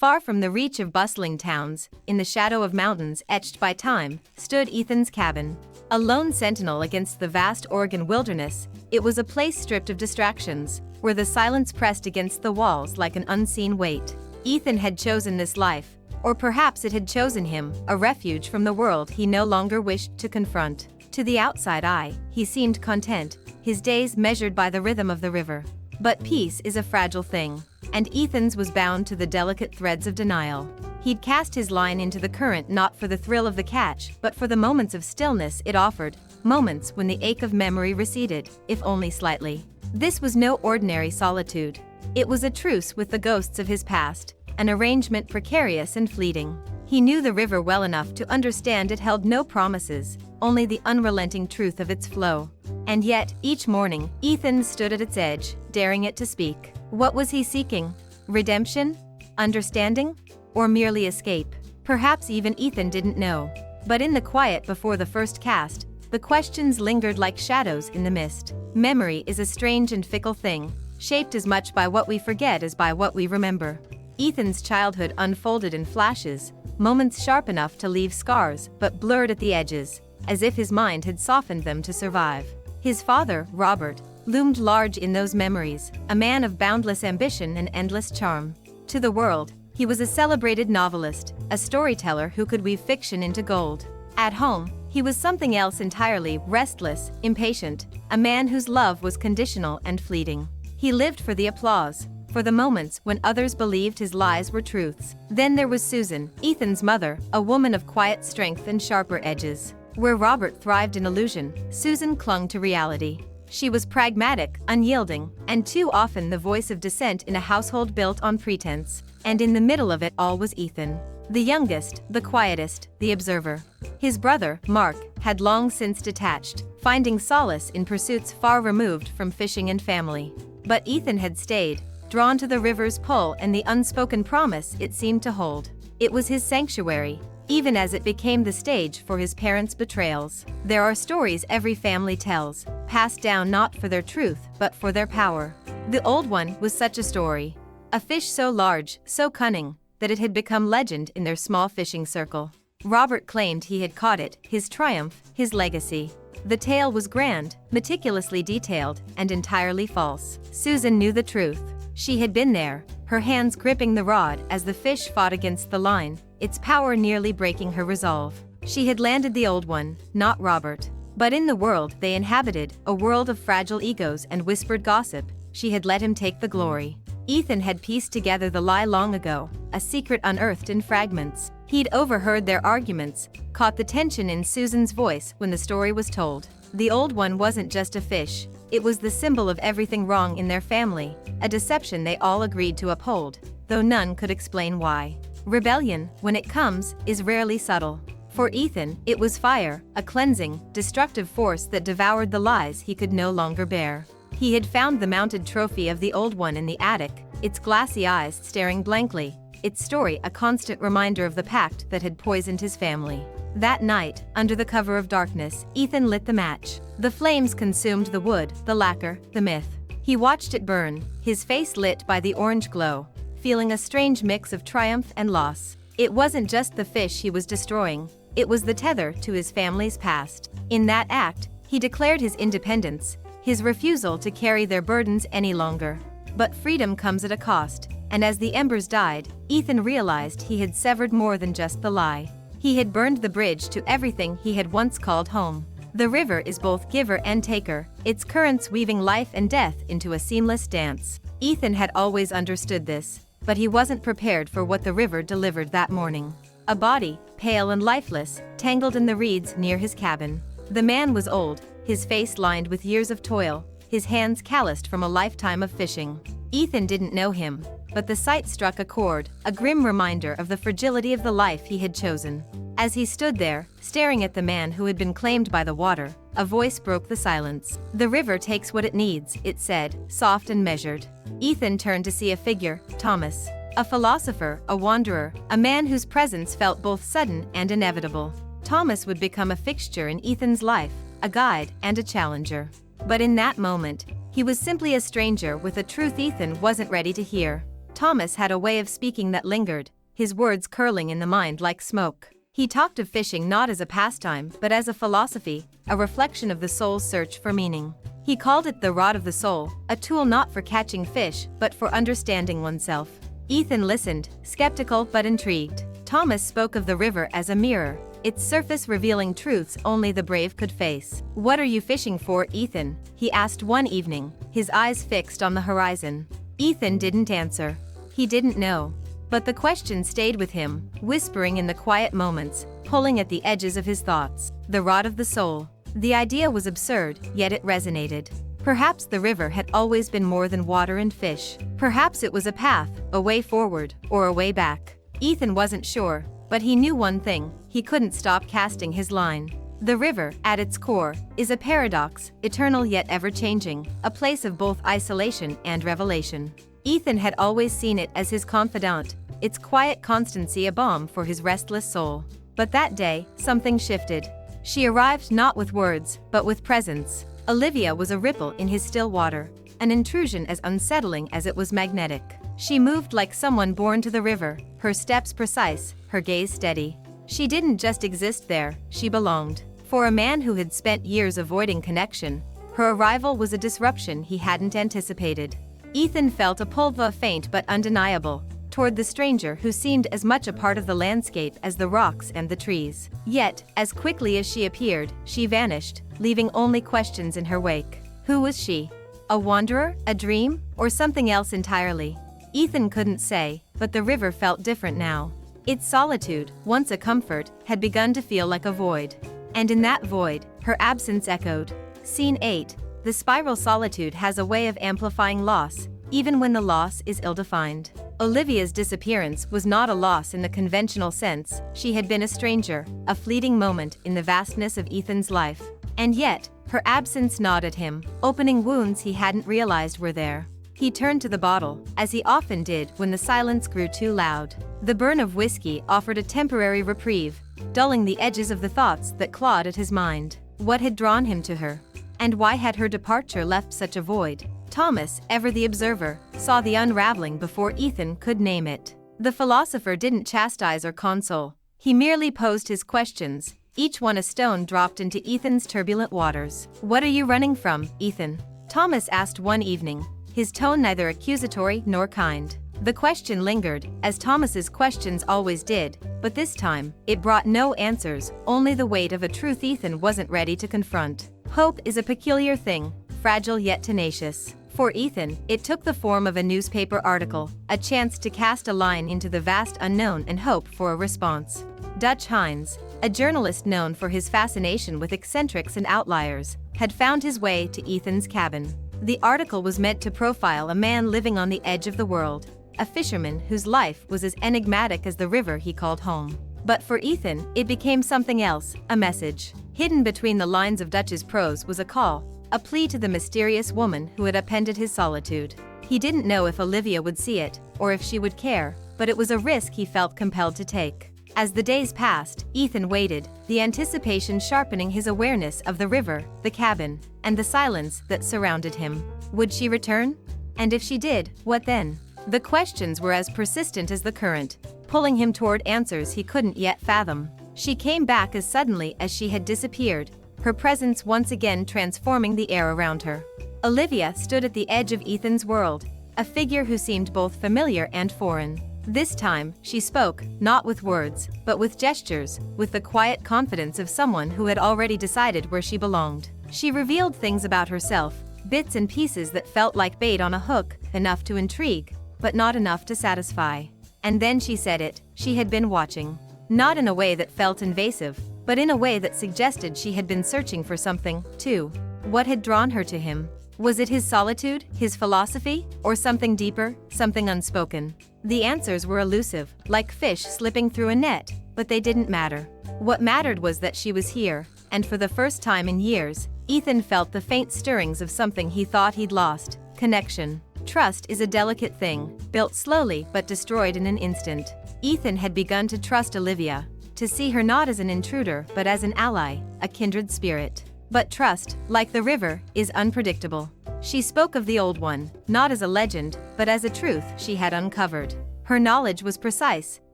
Far from the reach of bustling towns, in the shadow of mountains etched by time, stood Ethan's cabin. A lone sentinel against the vast Oregon wilderness, it was a place stripped of distractions, where the silence pressed against the walls like an unseen weight. Ethan had chosen this life, or perhaps it had chosen him, a refuge from the world he no longer wished to confront. To the outside eye, he seemed content, his days measured by the rhythm of the river. But peace is a fragile thing, and Ethan's was bound to the delicate threads of denial. He'd cast his line into the current not for the thrill of the catch, but for the moments of stillness it offered, moments when the ache of memory receded, if only slightly. This was no ordinary solitude. It was a truce with the ghosts of his past, an arrangement precarious and fleeting. He knew the river well enough to understand it held no promises, only the unrelenting truth of its flow. And yet, each morning, Ethan stood at its edge, daring it to speak. What was he seeking? Redemption? Understanding? Or merely escape? Perhaps even Ethan didn't know. But in the quiet before the first cast, the questions lingered like shadows in the mist. Memory is a strange and fickle thing, shaped as much by what we forget as by what we remember. Ethan's childhood unfolded in flashes, moments sharp enough to leave scars, but blurred at the edges, as if his mind had softened them to survive. His father, Robert, loomed large in those memories, a man of boundless ambition and endless charm. To the world, he was a celebrated novelist, a storyteller who could weave fiction into gold. At home, he was something else entirely, restless, impatient, a man whose love was conditional and fleeting. He lived for the applause, for the moments when others believed his lies were truths. Then there was Susan, Ethan's mother, a woman of quiet strength and sharper edges. Where Robert thrived in illusion, Susan clung to reality. She was pragmatic, unyielding, and too often the voice of dissent in a household built on pretense. And in the middle of it all was Ethan. The youngest, the quietest, the observer. His brother, Mark, had long since detached, finding solace in pursuits far removed from fishing and family. But Ethan had stayed, drawn to the river's pull and the unspoken promise it seemed to hold. It was his sanctuary, even as it became the stage for his parents' betrayals. There are stories every family tells, passed down not for their truth, but for their power. The old one was such a story. A fish so large, so cunning, that it had become legend in their small fishing circle. Robert claimed he had caught it, his triumph, his legacy. The tale was grand, meticulously detailed, and entirely false. Susan knew the truth. She had been there, her hands gripping the rod as the fish fought against the line, its power nearly breaking her resolve. She had landed the old one, not Robert. But in the world they inhabited, a world of fragile egos and whispered gossip, she had let him take the glory. Ethan had pieced together the lie long ago, a secret unearthed in fragments. He'd overheard their arguments, caught the tension in Susan's voice when the story was told. The old one wasn't just a fish, it was the symbol of everything wrong in their family, a deception they all agreed to uphold, though none could explain why. Rebellion, when it comes, is rarely subtle. For Ethan, it was fire, a cleansing, destructive force that devoured the lies he could no longer bear. He had found the mounted trophy of the old one in the attic, its glassy eyes staring blankly, its story a constant reminder of the pact that had poisoned his family. That night, under the cover of darkness, Ethan lit the match. The flames consumed the wood, the lacquer, the myth. He watched it burn, his face lit by the orange glow, feeling a strange mix of triumph and loss. It wasn't just the fish he was destroying, it was the tether to his family's past. In that act, he declared his independence, his refusal to carry their burdens any longer. But freedom comes at a cost, and as the embers died, Ethan realized he had severed more than just the lie. He had burned the bridge to everything he had once called home. The river is both giver and taker, its currents weaving life and death into a seamless dance. Ethan had always understood this, but he wasn't prepared for what the river delivered that morning. A body, pale and lifeless, tangled in the reeds near his cabin. The man was old, his face lined with years of toil, his hands calloused from a lifetime of fishing. Ethan didn't know him, but the sight struck a chord, a grim reminder of the fragility of the life he had chosen. As he stood there, staring at the man who had been claimed by the water, a voice broke the silence. "The river takes what it needs," it said, soft and measured. Ethan turned to see a figure, Thomas. A philosopher, a wanderer, a man whose presence felt both sudden and inevitable. Thomas would become a fixture in Ethan's life, a guide and a challenger. But in that moment, he was simply a stranger with a truth Ethan wasn't ready to hear. Thomas had a way of speaking that lingered, his words curling in the mind like smoke. He talked of fishing not as a pastime but as a philosophy, a reflection of the soul's search for meaning. He called it the rod of the soul, a tool not for catching fish but for understanding oneself. Ethan listened, skeptical but intrigued. Thomas spoke of the river as a mirror, its surface revealing truths only the brave could face. "What are you fishing for, Ethan?" he asked one evening, his eyes fixed on the horizon. Ethan didn't answer. He didn't know. But the question stayed with him, whispering in the quiet moments, pulling at the edges of his thoughts. The rod of the soul. The idea was absurd, yet it resonated. Perhaps the river had always been more than water and fish. Perhaps it was a path, a way forward, or a way back. Ethan wasn't sure, but he knew one thing: he couldn't stop casting his line. The river, at its core, is a paradox, eternal yet ever-changing, a place of both isolation and revelation. Ethan had always seen it as his confidant, its quiet constancy a balm for his restless soul. But that day, something shifted. She arrived not with words, but with presence. Olivia was a ripple in his still water, an intrusion as unsettling as it was magnetic. She moved like someone born to the river, her steps precise, her gaze steady. She didn't just exist there, she belonged. For a man who had spent years avoiding connection, her arrival was a disruption he hadn't anticipated. Ethan felt a pull, faint but undeniable, toward the stranger who seemed as much a part of the landscape as the rocks and the trees. Yet, as quickly as she appeared, she vanished, leaving only questions in her wake. Who was she? A wanderer, a dream, or something else entirely? Ethan couldn't say, but the river felt different now. Its solitude, once a comfort, had begun to feel like a void. And in that void, her absence echoed. Scene 8. The spiral solitude has a way of amplifying loss, even when the loss is ill-defined. Olivia's disappearance was not a loss in the conventional sense. She had been a stranger, a fleeting moment in the vastness of Ethan's life. And yet, her absence gnawed at him, opening wounds he hadn't realized were there. He turned to the bottle, as he often did when the silence grew too loud. The burn of whiskey offered a temporary reprieve, dulling the edges of the thoughts that clawed at his mind. What had drawn him to her? And why had her departure left such a void? Thomas, ever the observer, saw the unraveling before Ethan could name it. The philosopher didn't chastise or console. He merely posed his questions, each one a stone dropped into Ethan's turbulent waters. "What are you running from, Ethan?" Thomas asked one evening, his tone neither accusatory nor kind. The question lingered, as Thomas's questions always did, but this time, it brought no answers, only the weight of a truth Ethan wasn't ready to confront. Hope is a peculiar thing, fragile yet tenacious. For Ethan, it took the form of a newspaper article, a chance to cast a line into the vast unknown and hope for a response. Dutch Hines, a journalist known for his fascination with eccentrics and outliers, had found his way to Ethan's cabin. The article was meant to profile a man living on the edge of the world, a fisherman whose life was as enigmatic as the river he called home. But for Ethan, it became something else, a message. Hidden between the lines of Dutch's prose was a call, a plea to the mysterious woman who had appended his solitude. He didn't know if Olivia would see it, or if she would care, but it was a risk he felt compelled to take. As the days passed, Ethan waited, the anticipation sharpening his awareness of the river, the cabin, and the silence that surrounded him. Would she return? And if she did, what then? The questions were as persistent as the current, pulling him toward answers he couldn't yet fathom. She came back as suddenly as she had disappeared, her presence once again transforming the air around her. Olivia stood at the edge of Ethan's world, a figure who seemed both familiar and foreign. This time, she spoke, not with words, but with gestures, with the quiet confidence of someone who had already decided where she belonged. She revealed things about herself, bits and pieces that felt like bait on a hook, enough to intrigue, but not enough to satisfy. And then she said it, she had been watching. Not in a way that felt invasive, but in a way that suggested she had been searching for something, too. What had drawn her to him? Was it his solitude, his philosophy, or something deeper, something unspoken? The answers were elusive, like fish slipping through a net, but they didn't matter. What mattered was that she was here, and for the first time in years, Ethan felt the faint stirrings of something he thought he'd lost: connection. Trust is a delicate thing, built slowly but destroyed in an instant. Ethan had begun to trust Olivia, to see her not as an intruder but as an ally, a kindred spirit. But trust, like the river, is unpredictable. She spoke of the old one, not as a legend, but as a truth she had uncovered. Her knowledge was precise,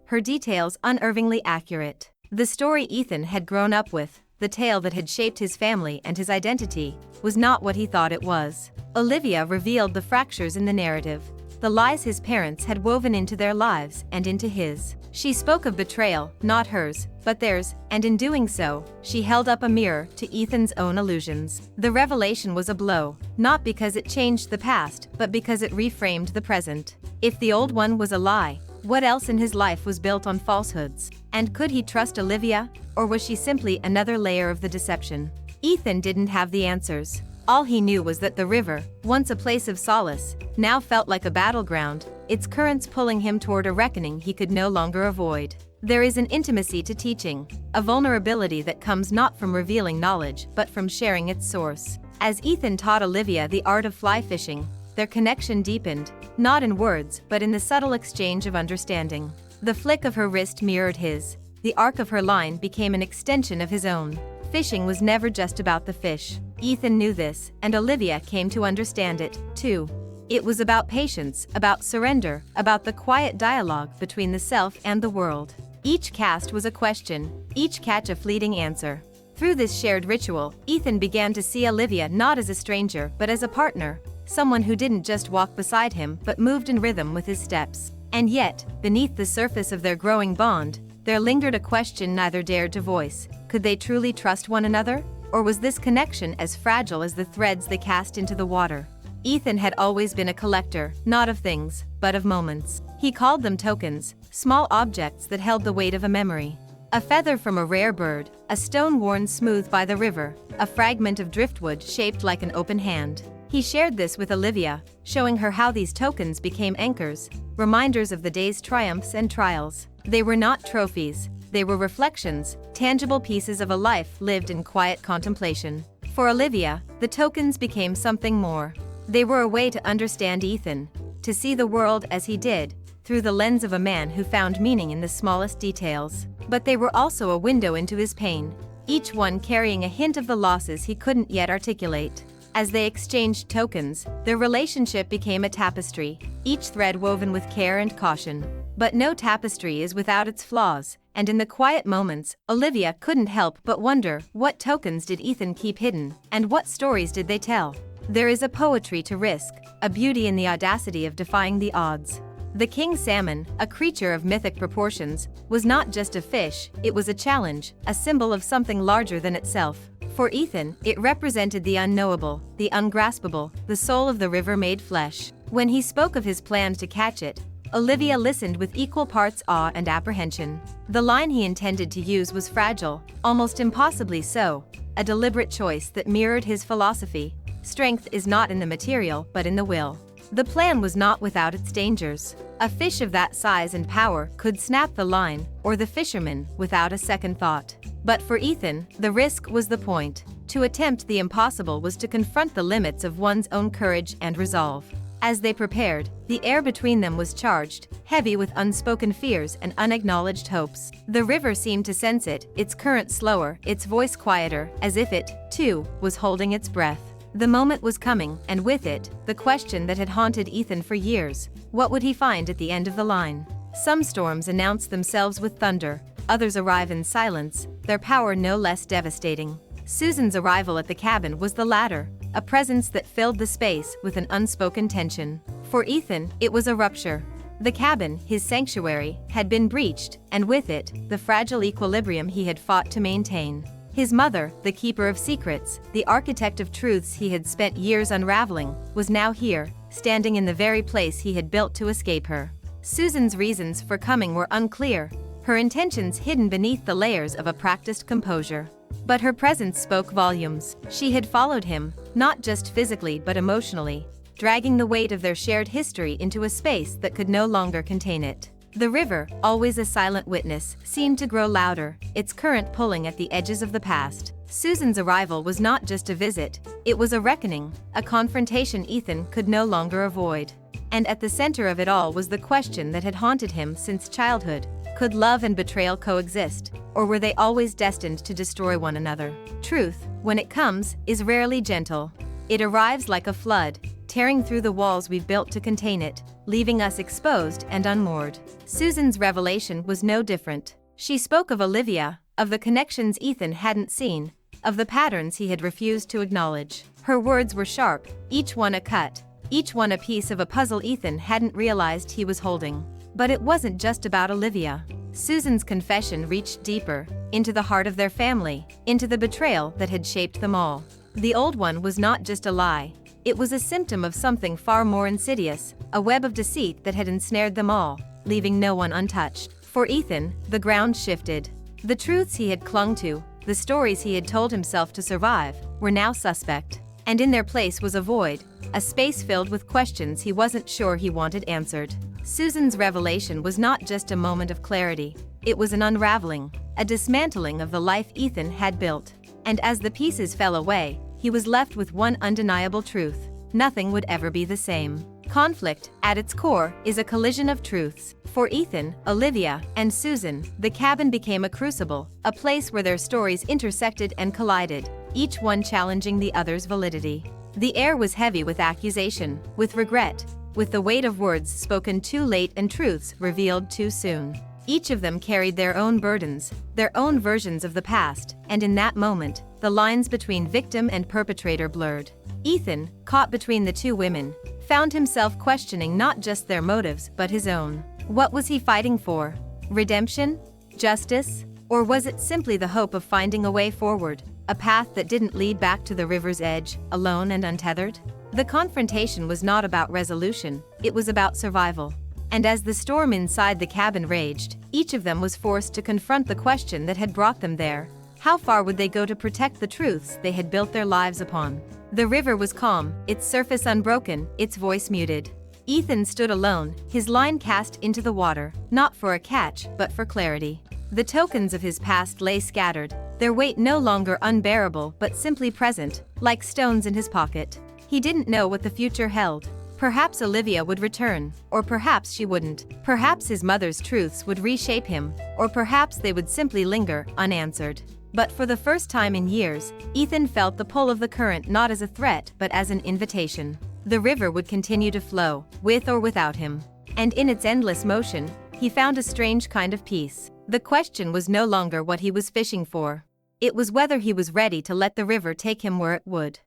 her details unerringly accurate. The story Ethan had grown up with, the tale that had shaped his family and his identity, was not what he thought it was. Olivia revealed the fractures in the narrative, the lies his parents had woven into their lives and into his. She spoke of betrayal, not hers, but theirs, and in doing so, she held up a mirror to Ethan's own illusions. The revelation was a blow, not because it changed the past, but because it reframed the present. If the old one was a lie, what else in his life was built on falsehoods? And could he trust Olivia, or was she simply another layer of the deception? Ethan didn't have the answers. All he knew was that the river, once a place of solace, now felt like a battleground, its currents pulling him toward a reckoning he could no longer avoid. There is an intimacy to teaching, a vulnerability that comes not from revealing knowledge but from sharing its source. As Ethan taught Olivia the art of fly fishing, their connection deepened, not in words but in the subtle exchange of understanding. The flick of her wrist mirrored his, the arc of her line became an extension of his own. Fishing was never just about the fish. Ethan knew this, and Olivia came to understand it, too. It was about patience, about surrender, about the quiet dialogue between the self and the world. Each cast was a question, each catch a fleeting answer. Through this shared ritual, Ethan began to see Olivia not as a stranger but as a partner, someone who didn't just walk beside him but moved in rhythm with his steps. And yet, beneath the surface of their growing bond, there lingered a question neither dared to voice. Could they truly trust one another? Or was this connection as fragile as the threads they cast into the water? Ethan had always been a collector, not of things, but of moments. He called them tokens, small objects that held the weight of a memory. A feather from a rare bird, a stone worn smooth by the river, a fragment of driftwood shaped like an open hand. He shared this with Olivia, showing her how these tokens became anchors, reminders of the day's triumphs and trials. They were not trophies, they were reflections, tangible pieces of a life lived in quiet contemplation. For Olivia, the tokens became something more. They were a way to understand Ethan, to see the world as he did, through the lens of a man who found meaning in the smallest details. But they were also a window into his pain, each one carrying a hint of the losses he couldn't yet articulate. As they exchanged tokens, their relationship became a tapestry, each thread woven with care and caution. But no tapestry is without its flaws, and in the quiet moments, Olivia couldn't help but wonder, what tokens did Ethan keep hidden, and what stories did they tell? There is a poetry to risk, a beauty in the audacity of defying the odds. The king salmon, a creature of mythic proportions, was not just a fish, it was a challenge, a symbol of something larger than itself. For Ethan, it represented the unknowable, the ungraspable, the soul of the river made flesh. When he spoke of his plans to catch it, Olivia listened with equal parts awe and apprehension. The line he intended to use was fragile, almost impossibly so, a deliberate choice that mirrored his philosophy. Strength is not in the material but in the will. The plan was not without its dangers. A fish of that size and power could snap the line, or the fisherman, without a second thought. But for Ethan, the risk was the point. To attempt the impossible was to confront the limits of one's own courage and resolve. As they prepared, the air between them was charged, heavy with unspoken fears and unacknowledged hopes. The river seemed to sense it, its current slower, its voice quieter, as if it, too, was holding its breath. The moment was coming, and with it, the question that had haunted Ethan for years. What would he find at the end of the line? Some storms announce themselves with thunder, others arrive in silence, their power no less devastating. Susan's arrival at the cabin was the latter, a presence that filled the space with an unspoken tension. For Ethan, it was a rupture. The cabin, his sanctuary, had been breached, and with it, the fragile equilibrium he had fought to maintain. His mother, the keeper of secrets, the architect of truths he had spent years unraveling, was now here, standing in the very place he had built to escape her. Susan's reasons for coming were unclear, her intentions hidden beneath the layers of a practiced composure. But her presence spoke volumes. She had followed him, not just physically but emotionally, dragging the weight of their shared history into a space that could no longer contain it. The river, always a silent witness, seemed to grow louder, its current pulling at the edges of the past. Susan's arrival was not just a visit, it was a reckoning, a confrontation Ethan could no longer avoid. And at the center of it all was the question that had haunted him since childhood. Could love and betrayal coexist, or were they always destined to destroy one another? Truth, when it comes, is rarely gentle. It arrives like a flood, tearing through the walls we've built to contain it, leaving us exposed and unmoored. Susan's revelation was no different. She spoke of Olivia, of the connections Ethan hadn't seen, of the patterns he had refused to acknowledge. Her words were sharp, each one a cut, each one a piece of a puzzle Ethan hadn't realized he was holding. But it wasn't just about Olivia. Susan's confession reached deeper, into the heart of their family, into the betrayal that had shaped them all. The old one was not just a lie. It was a symptom of something far more insidious, a web of deceit that had ensnared them all, leaving no one untouched. For Ethan, the ground shifted. The truths he had clung to, the stories he had told himself to survive, were now suspect. And in their place was a void, a space filled with questions he wasn't sure he wanted answered. Susan's revelation was not just a moment of clarity. It was an unraveling, a dismantling of the life Ethan had built. And as the pieces fell away, he was left with one undeniable truth: nothing would ever be the same. Conflict, at its core, is a collision of truths. For Ethan, Olivia, and Susan, the cabin became a crucible, a place where their stories intersected and collided, each one challenging the other's validity. The air was heavy with accusation, with regret, with the weight of words spoken too late and truths revealed too soon. Each of them carried their own burdens, their own versions of the past, and in that moment, the lines between victim and perpetrator blurred. Ethan, caught between the two women, found himself questioning not just their motives but his own. What was he fighting for? Redemption? Justice? Or was it simply the hope of finding a way forward, a path that didn't lead back to the river's edge, alone and untethered? The confrontation was not about resolution, it was about survival. And as the storm inside the cabin raged, each of them was forced to confront the question that had brought them there. How far would they go to protect the truths they had built their lives upon? The river was calm, its surface unbroken, its voice muted. Ethan stood alone, his line cast into the water, not for a catch, but for clarity. The tokens of his past lay scattered, their weight no longer unbearable but simply present, like stones in his pocket. He didn't know what the future held. Perhaps Olivia would return, or perhaps she wouldn't. Perhaps his mother's truths would reshape him, or perhaps they would simply linger, unanswered. But for the first time in years, Ethan felt the pull of the current not as a threat but as an invitation. The river would continue to flow, with or without him. And in its endless motion, he found a strange kind of peace. The question was no longer what he was fishing for. It was whether he was ready to let the river take him where it would.